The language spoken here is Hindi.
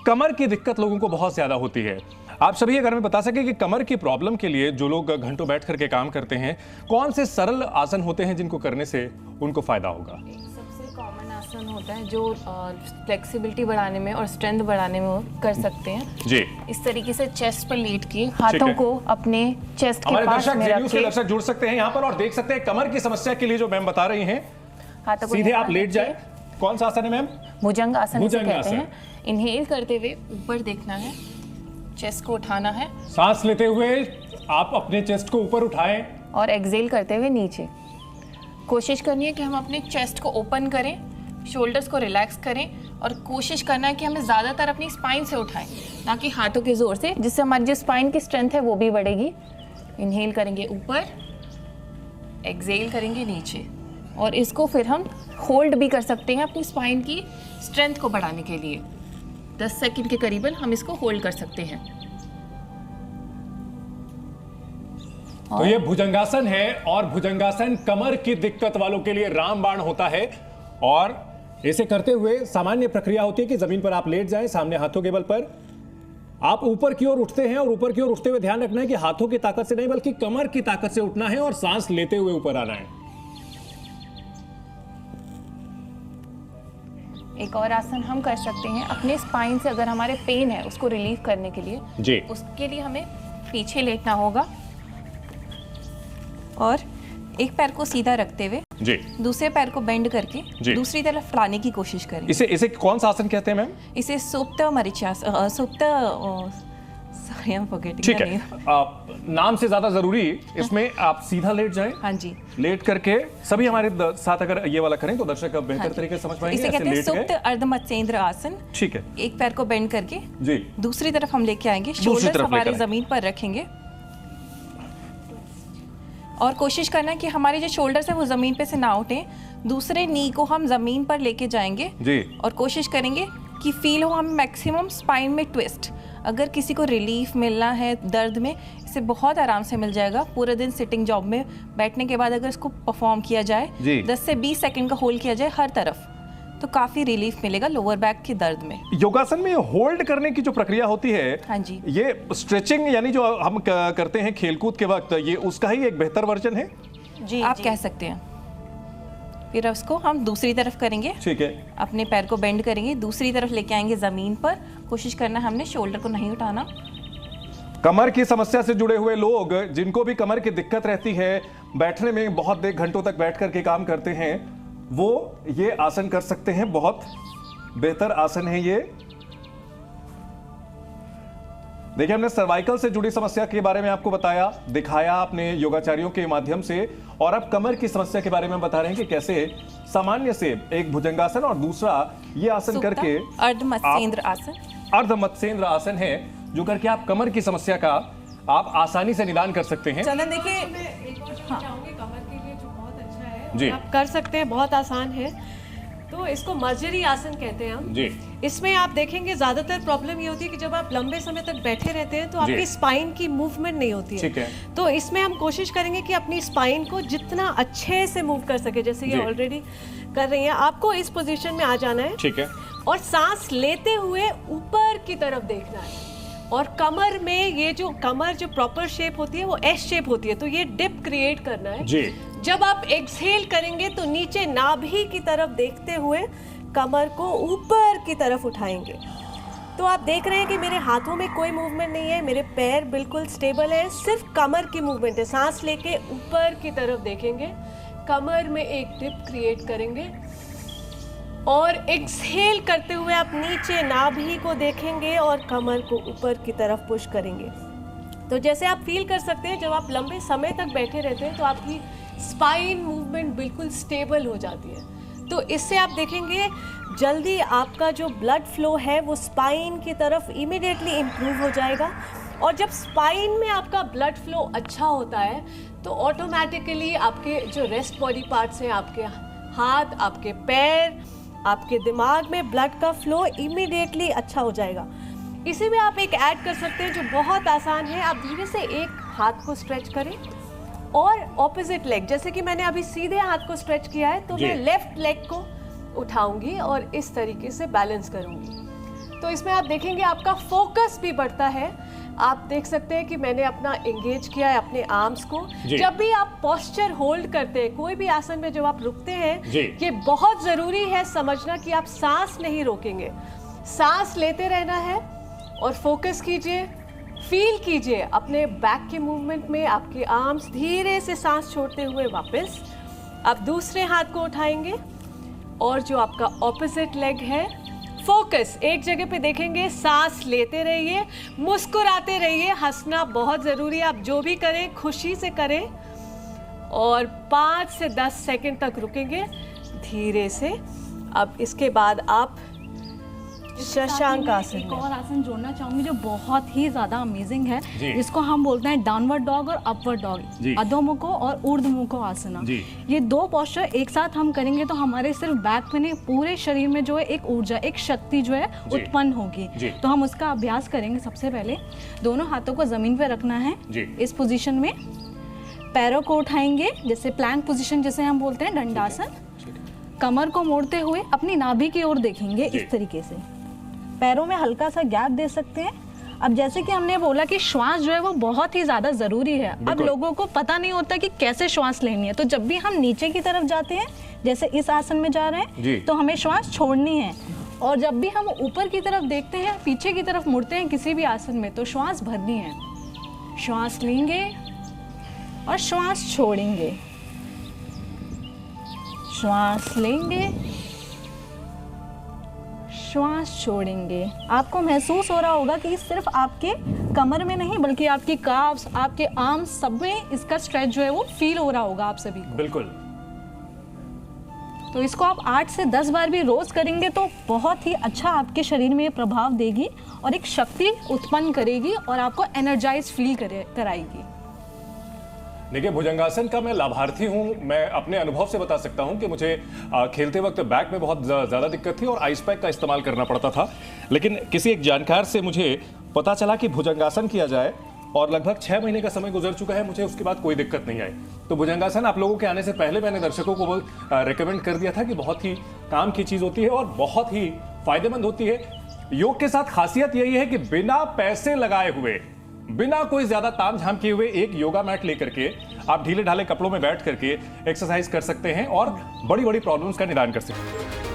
कमर की दिक्कत लोगों को बहुत ज्यादा होती है। आप सभी अगर हमें बता सके कि कमर की प्रॉब्लम के लिए जो लोग घंटों बैठ करके काम करते हैं, कौन से सरल आसन होते हैं जिनको करने से उनको फायदा होगा? सबसे कॉमन आसन होता है जो फ्लेक्सिबिलिटी बढ़ाने में और स्ट्रेंथ बढ़ाने में कर सकते हैं जी। इस तरीके से चेस्ट पर लेट के हाथों को अपने चेस्ट के पास में रख के दर्शक जुड़ सकते हैं यहाँ पर और देख सकते हैं कमर की समस्या के लिए जो मैम बता रही हैं, हाथों को सीधे आप लेट जाए। कौन सा आसन है मैम? भुजंग आसन इसे कहते हैं। इनहेल करते हुए ऊपर देखना है, चेस्ट को उठाना है, सांस लेते हुए आप अपने चेस्ट को ऊपर उठाएं और एक्सहेल करते हुए नीचे। कोशिश करनी है कि हम अपने चेस्ट को ओपन करें, शोल्डर्स को रिलैक्स करें और कोशिश करना है कि हमें ज़्यादातर अपनी स्पाइन से उठाएं, ना कि हाथों के जोर से, जिससे हमारी जो स्पाइन की स्ट्रेंथ है वो भी बढ़ेगी। इनहेल करेंगे ऊपर, एक्सहेल करेंगे नीचे और इसको फिर हम होल्ड भी कर सकते हैं अपनी स्पाइन की स्ट्रेंथ को बढ़ाने के लिए। 10 सेकंड के करीबन हम इसको होल्ड कर सकते हैं। तो ये भुजंगासन है और भुजंगासन कमर की दिक्कत वालों के लिए रामबाण होता है। और इसे करते हुए सामान्य प्रक्रिया होती है कि जमीन पर आप लेट जाएं, सामने हाथों के बल पर आप ऊपर की ओर उठते हैं और ऊपर की ओर उठते हुए ध्यान रखना है कि हाथों की ताकत से नहीं बल्कि कमर की ताकत से उठना है और सांस लेते हुए ऊपर आना है। एक और आसन हम कर सकते हैं अपने स्पाइन से, अगर हमारे पेन है उसको रिलीव करने के लिए जी। उसके लिए हमें पीछे लेटना होगा और एक पैर को सीधा रखते हुए जी, दूसरे पैर को बेंड करके दूसरी तरफ लाने की कोशिश करें। इसे कौन सा आसन कहते हैं मैम? इसे सुप्त मरीचिका, सुप्त ठीक है। नाम से ज्यादा जरूरी इसमें आप सीधा लेट जाएं। हाँ जी। लेट करके सभी हमारे साथ अगर ये वाला करें तो दर्शक अब बेहतर तरीके से समझ पाएंगे। इसे कहते हैं सुप्त अर्धमत्स्येंद्र आसन। ठीक है। एक पैर को बेंड करके जी दूसरी तरफ हम लेके आएंगे, शोल्डर हमारे जमीन पर रखेंगे और कोशिश करना है कि हमारे जो शोल्डर्स है वो जमीन पे से ना उठे। दूसरे नी को हम जमीन पर लेके जाएंगे जी और कोशिश करेंगे कि फील हो हम मैक्सिमम स्पाइन में ट्विस्ट। अगर किसी को रिलीफ मिलना है दर्द में, इसे बहुत आराम से मिल जाएगा। पूरे दिन सिटिंग जॉब में बैठने के बाद अगर इसको परफॉर्म किया जाए, 10 से 20 सेकंड का होल्ड किया जाए हर तरफ, तो काफी रिलीफ मिलेगा लोअर बैक के दर्द में। योगासन में होल्ड करने की जो प्रक्रिया होती है, हाँ जी, ये स्ट्रेचिंग यानी जो हम करते हैं खेलकूद के वक्त, ये उसका ही एक बेहतर वर्जन है जी, आप कह सकते हैं। फिर उसको हम दूसरी तरफ करेंगे। ठीक है। अपने पैर को बेंड करेंगे, दूसरी तरफ लेके आएंगे जमीन पर। कोशिश करना हमने शोल्डर को नहीं उठाना। कमर की समस्या से जुड़े हुए लोग जिनको भी कमर की दिक्कत रहती है, बैठने में बहुत देर घंटों तक बैठ करके काम करते हैं, वो ये आसन कर सकते हैं। बहुत बेहतर आसन है ये। देखिए, हमने सर्वाइकल से जुड़ी समस्या के बारे में आपको बताया, दिखाया अपने योगाचार्यों के माध्यम से, और अब कमर की समस्या के बारे में बता रहे हैं कि कैसे सामान्य से एक भुजंगासन और दूसरा ये आसन करके अर्धमत्स्येंद्र आसन, अर्धमत्स्येंद्र आसन है जो करके आप कमर की समस्या का आप आसानी से निदान कर सकते हैं। चलन देखिए, कमर के लिए जो बहुत अच्छा है जी, आप कर सकते हैं, बहुत आसान है। तो इसको मर्जरी आसन कहते हैं हम जी। इसमें आप देखेंगे ज्यादातर प्रॉब्लम ये होती है कि जब आप लंबे समय तक बैठे रहते हैं तो आपकी स्पाइन की मूवमेंट नहीं होती है। तो इसमें हम कोशिश करेंगे कि अपनी स्पाइन को जितना अच्छे से मूव कर सके, जैसे ये ऑलरेडी कर रही हैं। आपको इस पोजीशन में आ जाना है, ठीक है, और सांस लेते हुए ऊपर की तरफ देखना है। और कमर में ये जो कमर जो प्रॉपर शेप होती है वो एस शेप होती है, तो ये डिप क्रिएट करना है जी। जब आप एक्सहेल करेंगे तो नीचे नाभि की तरफ देखते हुए कमर को ऊपर की तरफ उठाएंगे। तो आप देख रहे हैं कि मेरे हाथों में कोई मूवमेंट नहीं है, मेरे पैर बिल्कुल स्टेबल है, सिर्फ कमर की मूवमेंट है। सांस लेके ऊपर की तरफ देखेंगे, कमर में एक डिप क्रिएट करेंगे और एक्सहेल करते हुए आप नीचे नाभि को देखेंगे और कमर को ऊपर की तरफ पुश करेंगे। तो जैसे आप फील कर सकते हैं, जब आप लंबे समय तक बैठे रहते हैं तो आपकी स्पाइन मूवमेंट बिल्कुल स्टेबल हो जाती है। तो इससे आप देखेंगे जल्दी आपका जो ब्लड फ्लो है वो स्पाइन की तरफ इमीडिएटली इम्प्रूव हो जाएगा। और जब स्पाइन में आपका ब्लड फ्लो अच्छा होता है तो ऑटोमेटिकली आपके जो रेस्ट बॉडी पार्ट्स हैं, आपके हाथ, आपके पैर, आपके दिमाग में ब्लड का फ्लो इमीडिएटली अच्छा हो जाएगा। इसी में आप एक ऐड कर सकते हैं जो बहुत आसान है। आप धीरे से एक हाथ को स्ट्रेच करें और ऑपोजिट लेग, जैसे कि मैंने अभी सीधे हाथ को स्ट्रेच किया है, तो मैं लेफ्ट लेग को उठाऊंगी और इस तरीके से बैलेंस करूंगी। तो इसमें आप देखेंगे आपका फोकस भी बढ़ता है। आप देख सकते हैं कि मैंने अपना एंगेज किया है अपने आर्म्स को। जब भी आप पोस्चर होल्ड करते हैं, कोई भी आसन में जब आप रुकते हैं, ये बहुत जरूरी है समझना कि आप सांस नहीं रोकेंगे, सांस लेते रहना है और फोकस कीजिए, फील कीजिए अपने बैक के मूवमेंट में, आपके आर्म्स धीरे से सांस छोड़ते हुए वापस आप दूसरे हाथ को उठाएंगे और जो आपका ऑपोजिट लेग है, फोकस एक जगह पे देखेंगे, सांस लेते रहिए, मुस्कुराते रहिए, हंसना बहुत ज़रूरी है। आप जो भी करें खुशी से करें और 5 से 10 सेकंड तक रुकेंगे धीरे से। अब इसके बाद आप शशांक आसन एक और आसन जोड़ना चाहूंगी जो बहुत ही ज्यादा अमेजिंग है, जिसको हम बोलते हैं डाउनवर्ड डॉग और अपवर्ड डॉग, अधोमुखो और ऊर्ध्वमुखो आसना। ये दो पोस्चर एक साथ हम करेंगे तो हमारे सिर्फ बैक में नहीं, पूरे शरीर में जो है एक ऊर्जा, एक शक्ति जो है उत्पन्न होगी। तो हम उसका अभ्यास करेंगे। सबसे पहले दोनों हाथों को जमीन पे रखना है इस पोजीशन में, पैरों को उठाएंगे जैसे प्लैंक पोजीशन जिसे हम बोलते हैं, दंडासन। कमर को मोड़ते हुए अपनी नाभि की ओर देखेंगे इस तरीके से। पैरों में हल्का सा गैप दे सकते हैं। अब जैसे कि हमने बोला कि श्वास जो है वो बहुत ही ज़्यादा ज़रूरी है। अब लोगों को पता नहीं होता कि कैसे श्वास लेनी है, तो जब भी हम नीचे की तरफ जाते हैं, जैसे इस आसन में जा रहे हैं, तो हमें श्वास छोड़नी है। और जब भी हम ऊपर की तरफ देखते हैं, पीछे की तरफ मुड़ते हैं किसी भी आसन में, तो श्वास भरनी है। श्वास लेंगे और श्वास छोड़ेंगे, श्वास लेंगे, श्वास छोड़ेंगे। आपको महसूस हो रहा होगा कि सिर्फ आपके कमर में नहीं बल्कि आपकी काफ्स, आपके आर्म्स, सब में इसका स्ट्रेच जो है वो फील हो रहा होगा आप सभी को। बिल्कुल। तो इसको आप 8 से 10 बार भी रोज करेंगे तो बहुत ही अच्छा आपके शरीर में प्रभाव देगी और एक शक्ति उत्पन्न करेगी और आपको एनर्जाइज फील कराएगी। देखिए, भुजंगासन का मैं लाभार्थी हूं। मैं अपने अनुभव से बता सकता हूं कि मुझे खेलते वक्त बैक में बहुत ज़्यादा दिक्कत थी और आइस पैक का इस्तेमाल करना पड़ता था। लेकिन किसी एक जानकार से मुझे पता चला कि भुजंगासन किया जाए और लगभग 6 महीने का समय गुजर चुका है, मुझे उसके बाद कोई दिक्कत नहीं आई। तो भुजंगासन आप लोगों के आने से पहले मैंने दर्शकों को रिकमेंड कर दिया था कि बहुत ही काम की चीज़ होती है और बहुत ही फायदेमंद होती है। योग के साथ खासियत यही है कि बिना पैसे लगाए हुए, बिना कोई ज्यादा तामझाम किए हुए एक योगा मैट लेकर के आप ढीले ढाले कपड़ों में बैठ करके एक्सरसाइज कर सकते हैं और बड़ी बड़ी प्रॉब्लम्स का निदान कर सकते हैं।